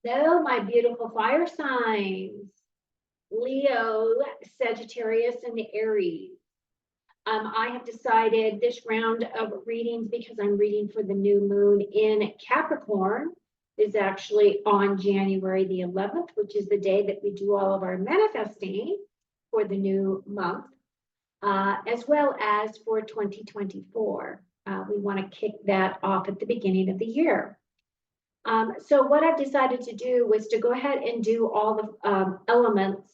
Hello, my beautiful fire signs, Leo, Sagittarius, and Aries. I have decided this round of readings, because I'm reading for the new moon in Capricorn, is actually on January the 11th, which is the day that we do all of our manifesting for the new month, as well as for 2024. We want to kick that off at the beginning of the year. So what I've decided to do was to go ahead and do all the elements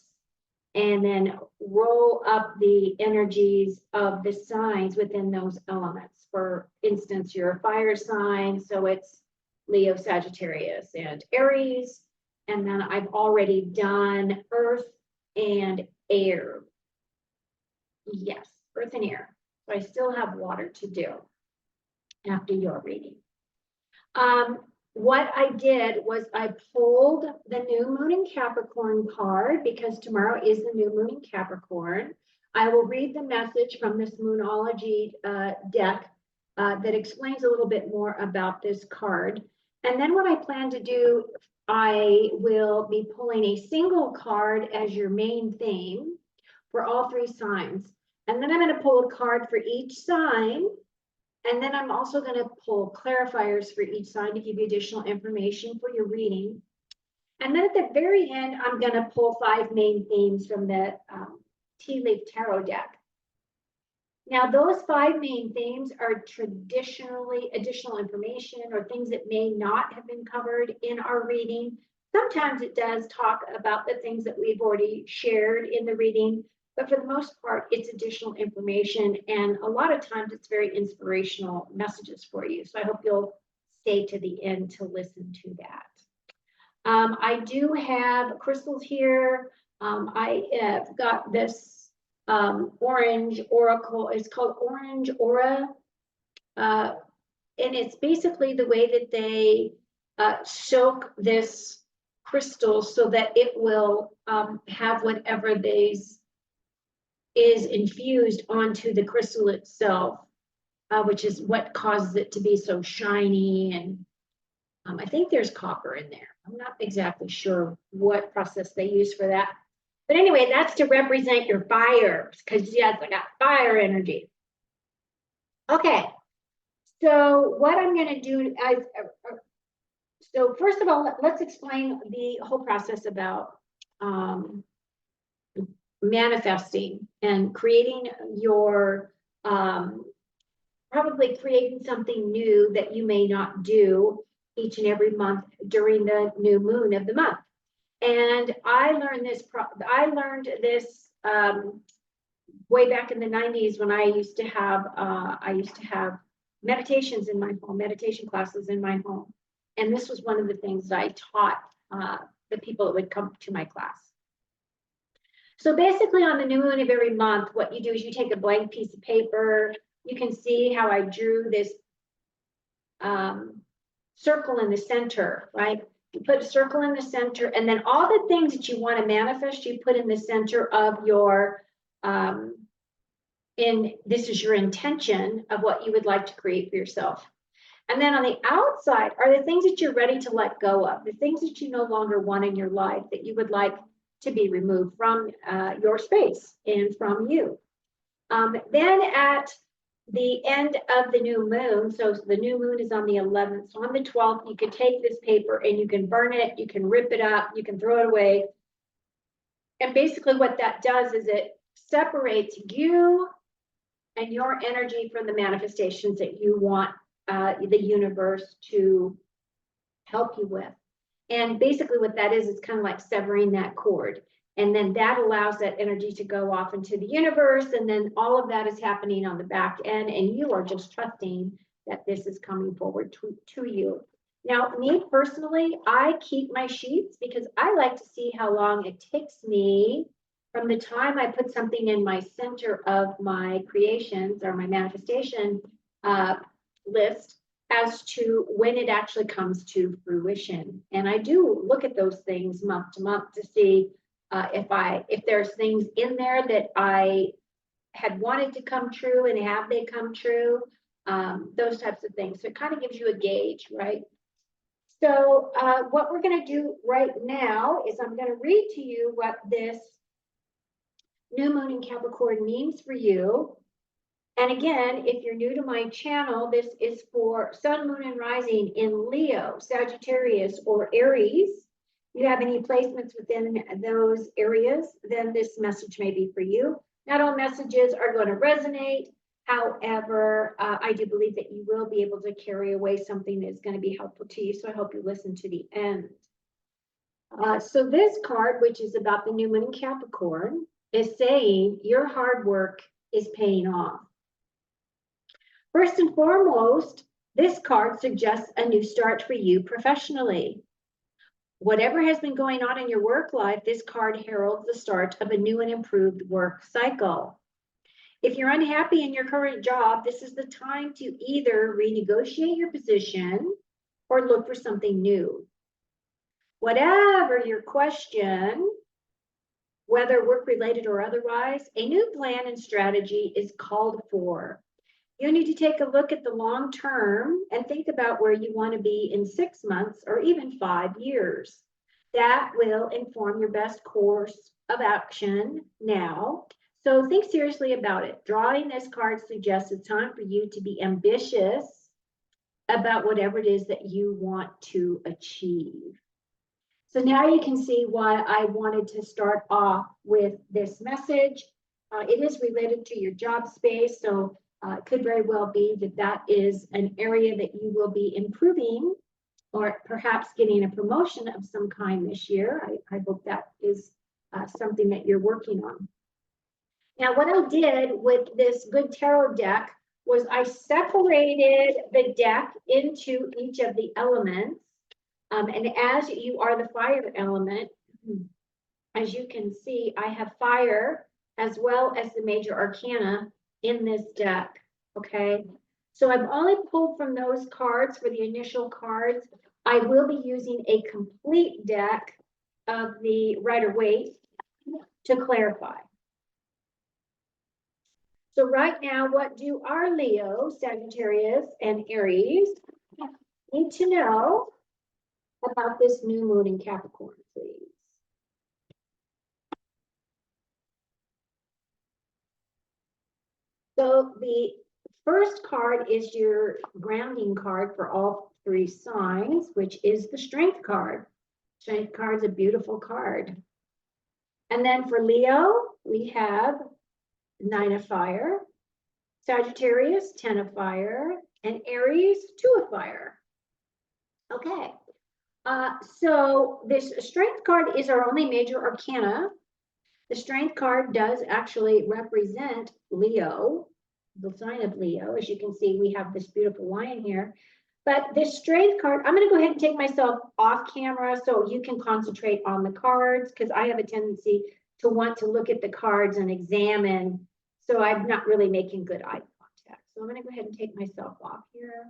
and then roll up the energies of the signs within those elements. For instance, you're a fire sign, so it's Leo, Sagittarius, and Aries. And then I've already done earth and air. Yes, earth and air. So I still have water to do after your reading. What I did was I pulled the new moon in Capricorn card, because tomorrow is the new moon in Capricorn. I will read the message from this Moonology deck that explains a little bit more about this card. And then what I plan to do, I will be pulling a single card as your main theme for all three signs. And then I'm going to pull a card for each sign. And then I'm also going to pull clarifiers for each sign to give you additional information for your reading. And then at the very end, I'm going to pull 5 main themes from the Tea Leaf Tarot deck. Now, those 5 main themes are traditionally additional information or things that may not have been covered in our reading. Sometimes it does talk about the things that we've already shared in the reading, but for the most part, it's additional information. And a lot of times it's very inspirational messages for you. So I hope you'll stay to the end to listen to that. I do have crystals here. I have got this orange oracle. It's called Orange Aura. And it's basically the way that they soak this crystal so that it will have whatever these is infused onto the crystal itself, which is what causes it to be so shiny. And I think there's copper in there. I'm not exactly sure what process they use for that. But anyway, that's to represent your fires, because yes, I got fire energy. Okay, so what I'm going to do, so first of all, let's explain the whole process about manifesting and creating your, probably creating something new that you may not do each and every month during the new moon of the month. And I learned this way back in the 90s when I used to have meditations in my home, meditation classes in my home. And this was one of the things that I taught the people that would come to my class. So basically on the new moon of every month, what you do is you take a blank piece of paper. You can see how I drew this circle in the center, right? You put a circle in the center, and then all the things that you want to manifest, you put in the center of your, this is your intention of what you would like to create for yourself. And then on the outside are the things that you're ready to let go of, the things that you no longer want in your life that you would like to be removed from your space and from you. Then at the end of the new moon, so the new moon is on the 11th, so on the 12th, you can take this paper and you can burn it, you can rip it up, you can throw it away. And basically what that does is it separates you and your energy from the manifestations that you want the universe to help you with. And basically what that is, it's kind of like severing that cord. And then that allows that energy to go off into the universe. And then all of that is happening on the back end. And you are just trusting that this is coming forward to you. Now, me personally, I keep my sheets because I like to see how long it takes me from the time I put something in my center of my creations or my manifestation list as to when it actually comes to fruition. And I do look at those things month to month to see if there's things in there that I had wanted to come true and have they come true, those types of things. So it kind of gives you a gauge, right? So what we're going to do right now is I'm going to read to you what this new moon in Capricorn means for you. And again, if you're new to my channel, this is for Sun, Moon, and Rising in Leo, Sagittarius, or Aries. If you have any placements within those areas, then this message may be for you. Not all messages are going to resonate. However, I do believe that you will be able to carry away something that's going to be helpful to you. So I hope you listen to the end. So this card, which is about the new moon in Capricorn, is saying your hard work is paying off. First and foremost, this card suggests a new start for you professionally. Whatever has been going on in your work life, this card heralds the start of a new and improved work cycle. If you're unhappy in your current job, this is the time to either renegotiate your position or look for something new. Whatever your question, whether work-related or otherwise, a new plan and strategy is called for. You need to take a look at the long term and think about where you want to be in 6 months or even 5 years. That will inform your best course of action now. So think seriously about it. Drawing this card suggests it's time for you to be ambitious about whatever it is that you want to achieve. So now you can see why I wanted to start off with this message. It is related to your job space, so it could very well be that that is an area that you will be improving or perhaps getting a promotion of some kind this year. I hope that is something that you're working on. Now, what I did with this good tarot deck was I separated the deck into each of the elements. And as you are the fire element, as you can see, I have fire as well as the major arcana in this deck, okay? So I've only pulled from those cards for the initial cards. I will be using a complete deck of the Rider-Waite to clarify. So right now, what do our Leo, Sagittarius, and Aries need to know about this new moon in Capricorn, please? So the first card is your grounding card for all 3 signs, which is the Strength card. Strength card is a beautiful card. And then for Leo, we have 9 of fire, Sagittarius, 10 of fire, and Aries, 2 of fire. Okay. So this Strength card is our only major arcana. The Strength card does actually represent Leo, the sign of Leo. As you can see, we have this beautiful lion here. But this Strength card, I'm going to go ahead and take myself off camera so you can concentrate on the cards, because I have a tendency to want to look at the cards and examine. So I'm not really making good eye contact. So I'm going to go ahead and take myself off here.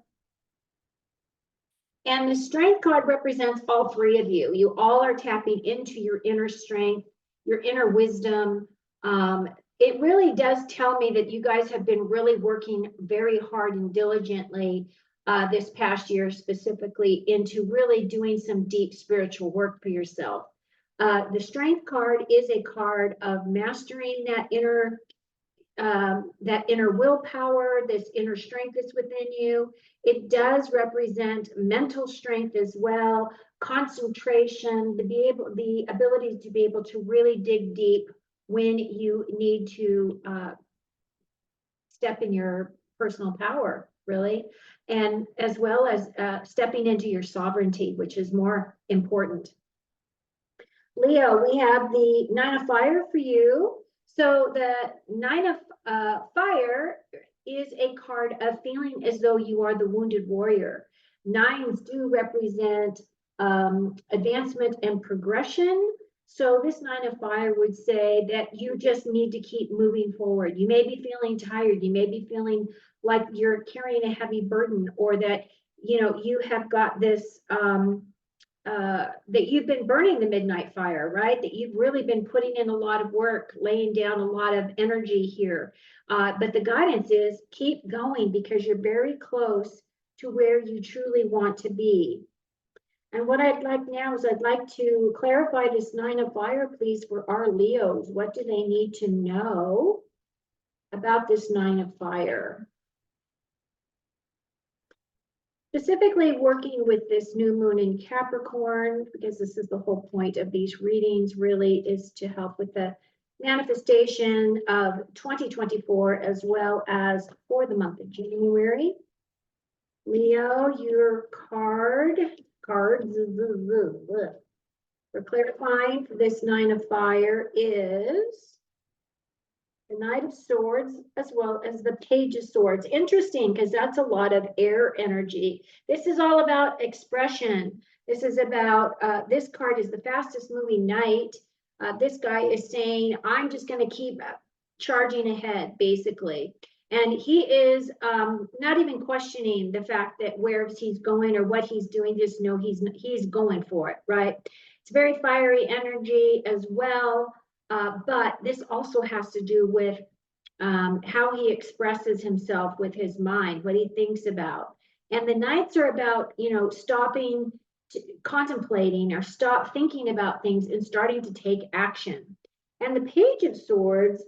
And the Strength card represents all 3 of you. You all are tapping into your inner strength, your inner wisdom. It really does tell me that you guys have been really working very hard and diligently this past year, specifically into really doing some deep spiritual work for yourself. The Strength card is a card of mastering that inner willpower, this inner strength that's within you. It does represent mental strength as well, concentration, the ability to be able to really dig deep when you need to step in your personal power, really, and as well as stepping into your sovereignty, which is more important. Leo, we have the 9 of fire for you. So the 9 of fire is a card of feeling as though you are the wounded warrior. 9s do represent advancement and progression. So this 9 of fire would say that you just need to keep moving forward. You may be feeling tired. You may be feeling like you're carrying a heavy burden, or that, you know, you have got this, that you've been burning the midnight fire, right? That you've really been putting in a lot of work, laying down a lot of energy here. But the guidance is keep going, because you're very close to where you truly want to be. And what I'd like now is I'd like to clarify this 9 of fire, please, for our Leos. What do they need to know about this 9 of fire? Specifically working with this new moon in Capricorn, because this is the whole point of these readings, really is to help with the manifestation of 2024 as well as for the month of January. Leo, your cards for clarifying for this 9 of fire is the Knight of Swords as well as the Page of Swords. Interesting, because that's a lot of air energy. This is all about expression. This is about, this card is the fastest moving knight. This guy is saying, I'm just going to keep charging ahead, basically. And he is not even questioning the fact that where he's going or what he's doing, just know he's going for it, right? It's very fiery energy as well. But this also has to do with how he expresses himself with his mind, what he thinks about. And the nights are about, stopping, contemplating, or stop thinking about things and starting to take action. And the Page of Swords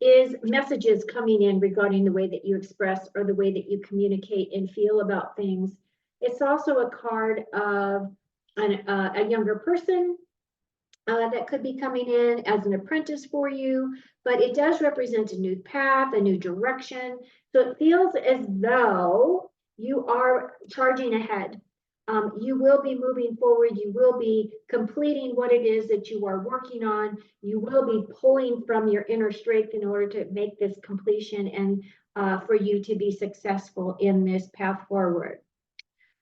is messages coming in regarding the way that you express or the way that you communicate and feel about things. It's also a card of a younger person that could be coming in as an apprentice for you, but it does represent a new path, a new direction. So it feels as though you are charging ahead. You will be moving forward. You will be completing what it is that you are working on. You will be pulling from your inner strength in order to make this completion and for you to be successful in this path forward.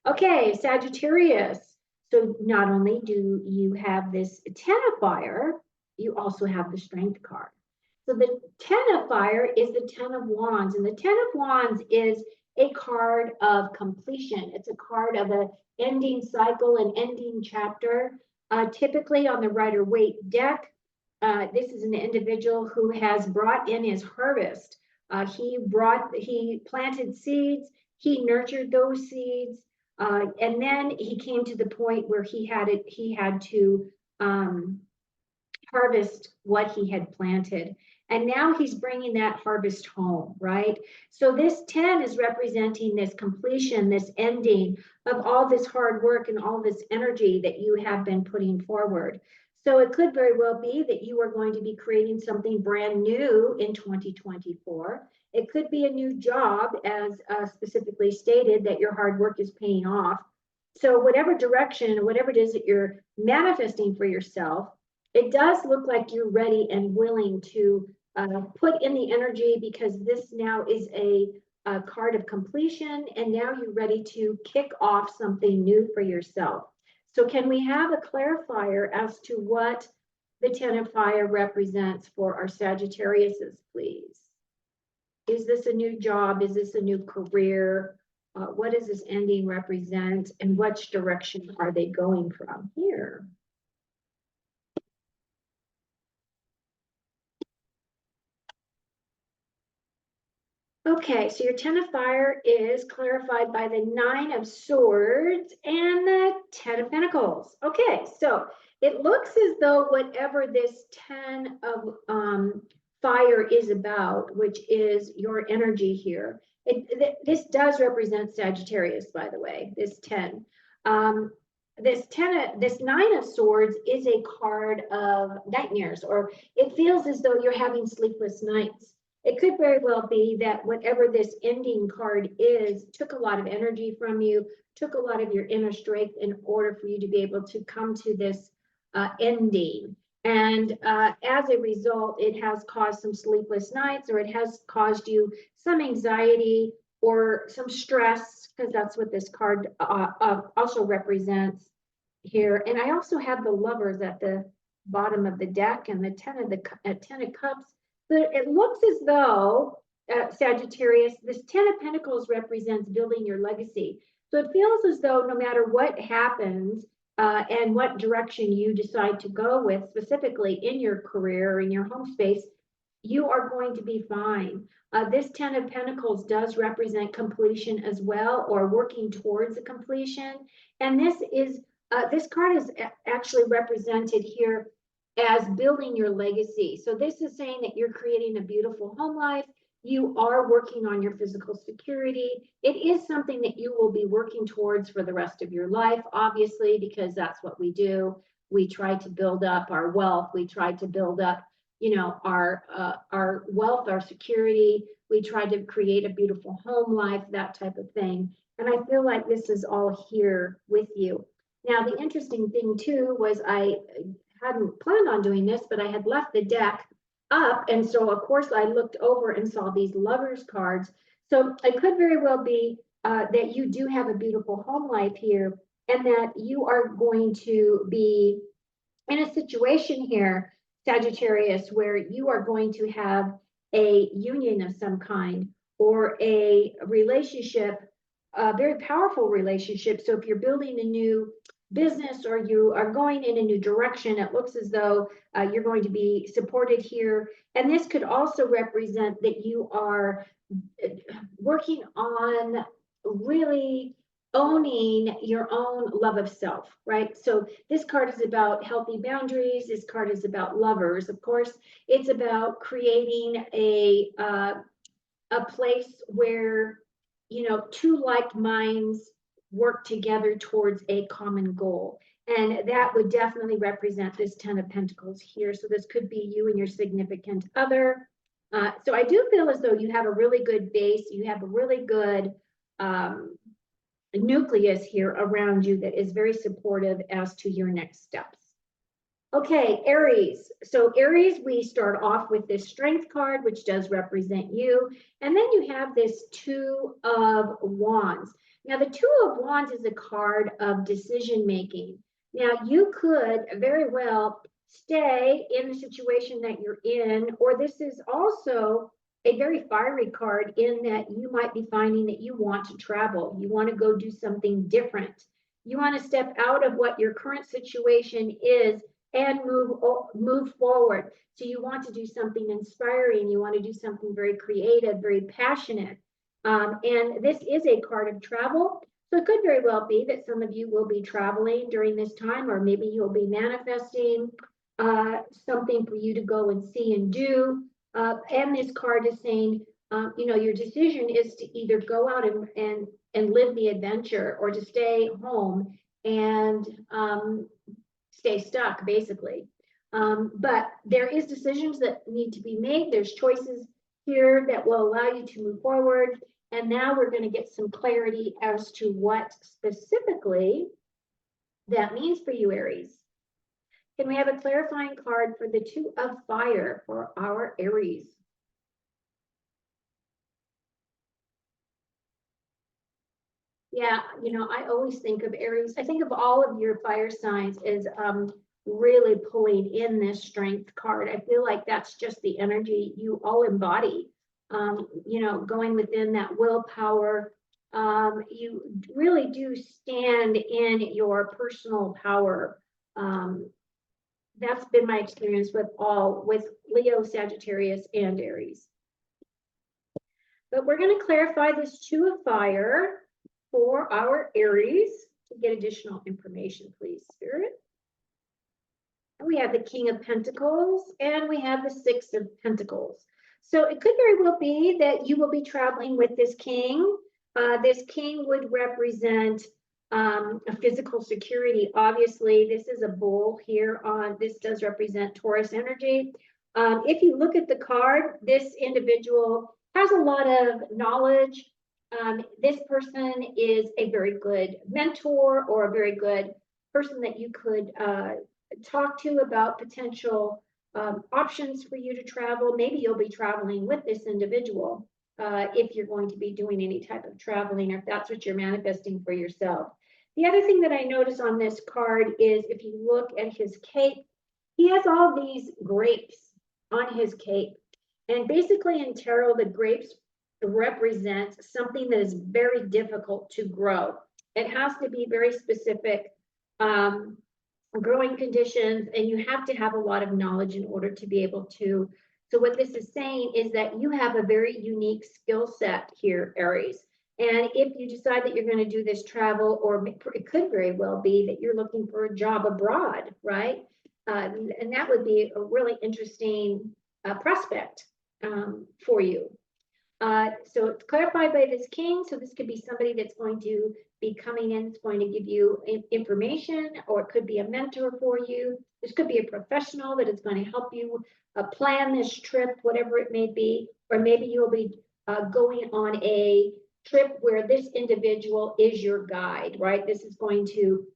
Okay, Sagittarius. So not only do you have this 10 of fire, you also have the Strength card. So the 10 of fire is the 10 of wands, and the 10 of wands is a card of completion. It's a card of an ending cycle, an ending chapter. Typically on the Rider-Waite deck, this is an individual who has brought in his harvest. He planted seeds, he nurtured those seeds, and then he came to the point where he had to harvest what he had planted. And now he's bringing that harvest home, right? So this 10 is representing this completion, this ending of all this hard work and all this energy that you have been putting forward. So it could very well be that you are going to be creating something brand new in 2024. It could be a new job, as specifically stated, that your hard work is paying off. So whatever direction, whatever it is that you're manifesting for yourself, it does look like you're ready and willing to put in the energy, because this now is a card of completion, and now you're ready to kick off something new for yourself. So can we have a clarifier as to what the 10 of fire represents for our Sagittariuses, please? Is this a new job? Is this a new career? What does this ending represent? And which direction are they going from here? Okay, so your 10 of fire is clarified by the 9 of swords and the 10 of pentacles. Okay, so it looks as though whatever this 10 of fire is about, which is your energy here, this does represent Sagittarius, by the way, this 10. This 9 of swords is a card of nightmares, or it feels as though you're having sleepless nights. It could very well be that whatever this ending card is took a lot of energy from you, took a lot of your inner strength in order for you to be able to come to this ending. And as a result, it has caused some sleepless nights, or it has caused you some anxiety or some stress, because that's what this card also represents here. And I also have the Lovers at the bottom of the deck and the 10 of Cups. But it looks as though, Sagittarius, this 10 of Pentacles represents building your legacy. So it feels as though no matter what happens and what direction you decide to go with, specifically in your career or in your home space, you are going to be fine. This 10 of Pentacles does represent completion as well, or working towards a completion. And this is this card is actually represented here as building your legacy. So this is saying that you're creating a beautiful home life. You are working on your physical security. It is something that you will be working towards for the rest of your life, obviously, because that's what we do. We try to build up our wealth. We try to build up, our wealth, our security. We try to create a beautiful home life, that type of thing. And I feel like this is all here with you. Now, the interesting thing too was I hadn't planned on doing this, but I had left the deck up. And so of course I looked over and saw these lovers cards. So it could very well be that you do have a beautiful home life here, and that you are going to be in a situation here, Sagittarius, where you are going to have a union of some kind, or a relationship, a very powerful relationship. So if you're building a new business, or you are going in a new direction, it looks as though you're going to be supported here. And this could also represent that you are working on really owning your own love of self, right? So this card is about healthy boundaries. This card is about lovers. Of course, it's about creating a place where, two like minds work together towards a common goal. And that would definitely represent this 10 of Pentacles here. So this could be you and your significant other. So I do feel as though you have a really good base. You have a really good nucleus here around you that is very supportive as to your next steps. Okay, Aries. So Aries, we start off with this Strength card, which does represent you. And then you have this Two of Wands. Now, the Two of Wands is a card of decision making. Now, you could very well stay in the situation that you're in, or this is also a very fiery card in that you might be finding that you want to travel. You want to go do something different. You want to step out of what your current situation is and move forward. So you want to do something inspiring. You want to do something very creative, very passionate. And this is a card of travel. So it could very well be that some of you will be traveling during this time, or maybe you'll be manifesting something for you to go and see and do. And this card is saying, your decision is to either go out and live the adventure, or to stay home and stay stuck, basically. But there is decisions that need to be made. There's choices here that will allow you to move forward. And now we're going to get some clarity as to what specifically that means for you, Aries. Can we have a clarifying card for the Two of Fire for our Aries? Yeah, I always think of Aries. I think of all of your fire signs as really pulling in this Strength card. I feel like that's just the energy you all embody. Going within that willpower. You really do stand in your personal power. That's been my experience with Leo, Sagittarius, and Aries. But we're going to clarify this Two of Fire for our Aries. To get additional information, please, Spirit. And we have the King of Pentacles, and we have the Six of Pentacles. So it could very well be that you will be traveling with this king. This king would represent a physical security. Obviously, this is a bull here this does represent Taurus energy. If you look at the card, this individual has a lot of knowledge. This person is a very good mentor, or a very good person that you could talk to about potential options for you to travel. Maybe you'll be traveling with this individual if you're going to be doing any type of traveling, or if that's what you're manifesting for yourself. The other thing that I notice on this card is if you look at his cape, he has all these grapes on his cape. And basically in tarot, the grapes represent something that is very difficult to grow. It has to be very specific growing conditions, and you have to have a lot of knowledge in order to be able to. So what this is saying is that you have a very unique skill set here, Aries. And if you decide that you're going to do this travel, or it could very well be that you're looking for a job abroad, right? And that would be a really interesting prospect for you. So it's clarified by this king. So this could be somebody that's going to be coming in, it's going to give you information, or it could be a mentor for you. This could be a professional that is going to help you plan this trip, whatever it may be. Or maybe you'll be going on a trip where this individual is your guide, right? This is going to,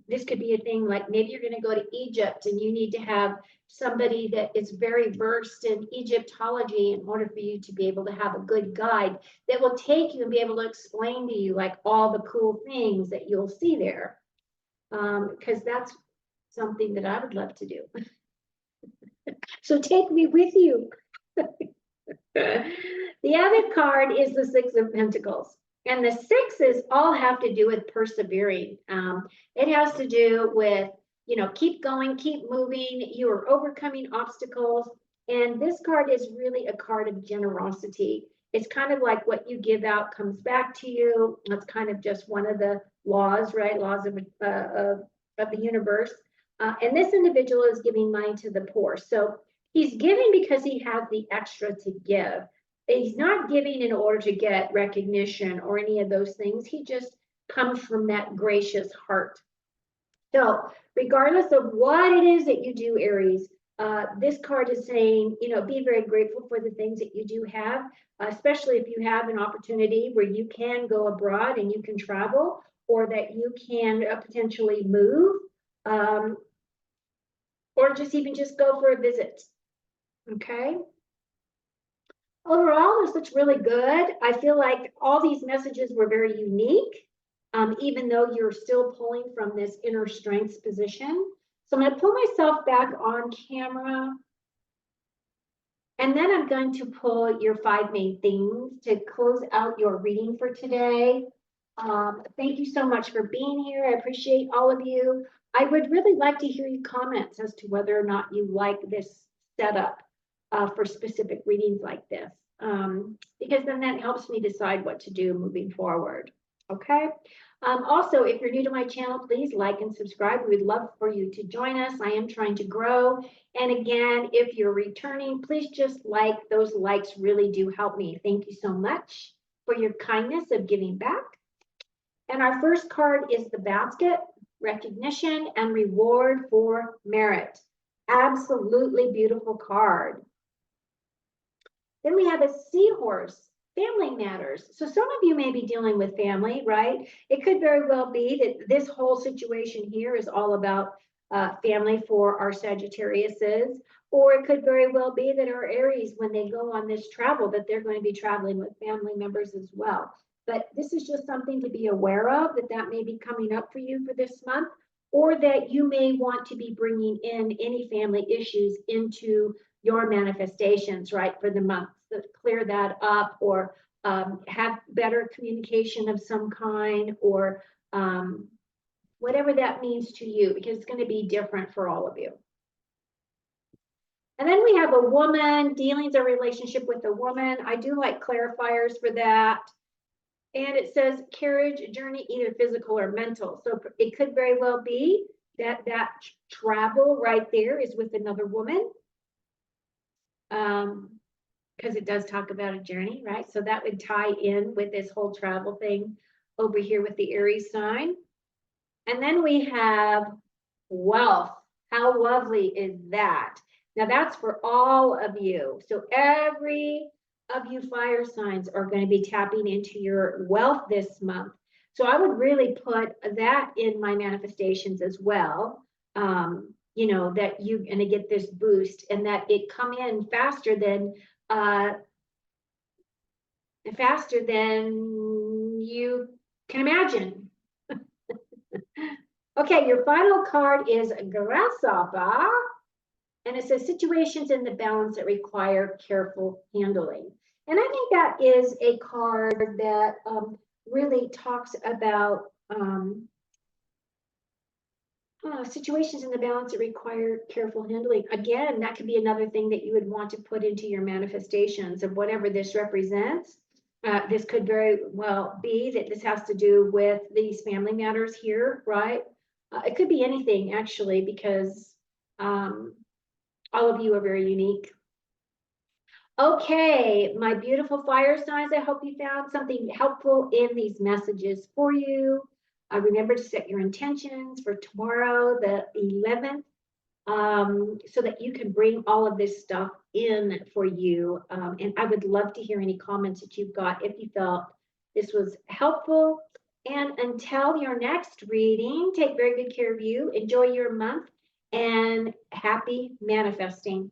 this could be a thing like maybe you're going to go to Egypt and you need to have somebody that is very versed in Egyptology in order for you to be able to have a good guide that will take you and be able to explain to you like all the cool things that you'll see there. Because that's something that I would love to do. So take me with you. The other card is the Six of Pentacles. And the sixes all have to do with persevering. It has to do with, keep going, keep moving. You are overcoming obstacles. And this card is really a card of generosity. It's kind of like what you give out comes back to you. That's kind of just one of the laws, right? Laws of the universe. And this individual is giving money to the poor. So he's giving because he has the extra to give. He's not giving in order to get recognition or any of those things. He just comes from that gracious heart. So regardless of what it is that you do, Aries, this card is saying, be very grateful for the things that you do have, especially if you have an opportunity where you can go abroad and you can travel, or that you can potentially move, or just go for a visit. Okay. Overall, this looks really good. I feel like all these messages were very unique, even though you're still pulling from this inner strengths position. So I'm going to pull myself back on camera. And then I'm going to pull your 5 main things to close out your reading for today. Thank you so much for being here. I appreciate all of you. I would really like to hear your comments as to whether or not you like this setup for specific readings like this, because then that helps me decide what to do moving forward. Okay. Also, if you're new to my channel, please like and subscribe. We'd love for you to join us. I am trying to grow. And again, if you're returning, please just like. Those likes really do help me. Thank you so much for your kindness of giving back. And our first card is the basket, recognition and reward for merit. Absolutely beautiful card. Then we have a seahorse, family matters. So some of you may be dealing with family, right? It could very well be that this whole situation here is all about family for our Sagittariuses, or it could very well be that our Aries, when they go on this travel, that they're going to be traveling with family members as well. But this is just something to be aware of, that may be coming up for you for this month, or that you may want to be bringing in any family issues into your manifestations, right, for the month. So clear that up, or have better communication of some kind, or whatever that means to you, because it's going to be different for all of you. And then we have a woman, dealings or relationship with a woman. I do like clarifiers for that. And it says carriage journey, either physical or mental. So it could very well be that travel right there is with another woman. Because it does talk about a journey, right? So that would tie in with this whole travel thing over here with the Aries sign. And then we have wealth. How lovely is that? Now that's for all of you. So every of you fire signs are going to be tapping into your wealth this month. So I would really put that in my manifestations as well. That you're going to get this boost, and that it come in faster than you can imagine. Okay, your final card is Grasshopper, and it says situations in the balance that require careful handling. And I think that is a card that really talks about situations in the balance that require careful handling. Again, that could be another thing that you would want to put into your manifestations of whatever this represents. This could very well be that this has to do with these family matters here, right? It could be anything actually, because all of you are very unique. Okay, my beautiful fire signs, I hope you found something helpful in these messages for you. Remember to set your intentions for tomorrow, the 11th, so that you can bring all of this stuff in for you. And I would love to hear any comments that you've got if you felt this was helpful. And until your next reading, take very good care of you. Enjoy your month and happy manifesting.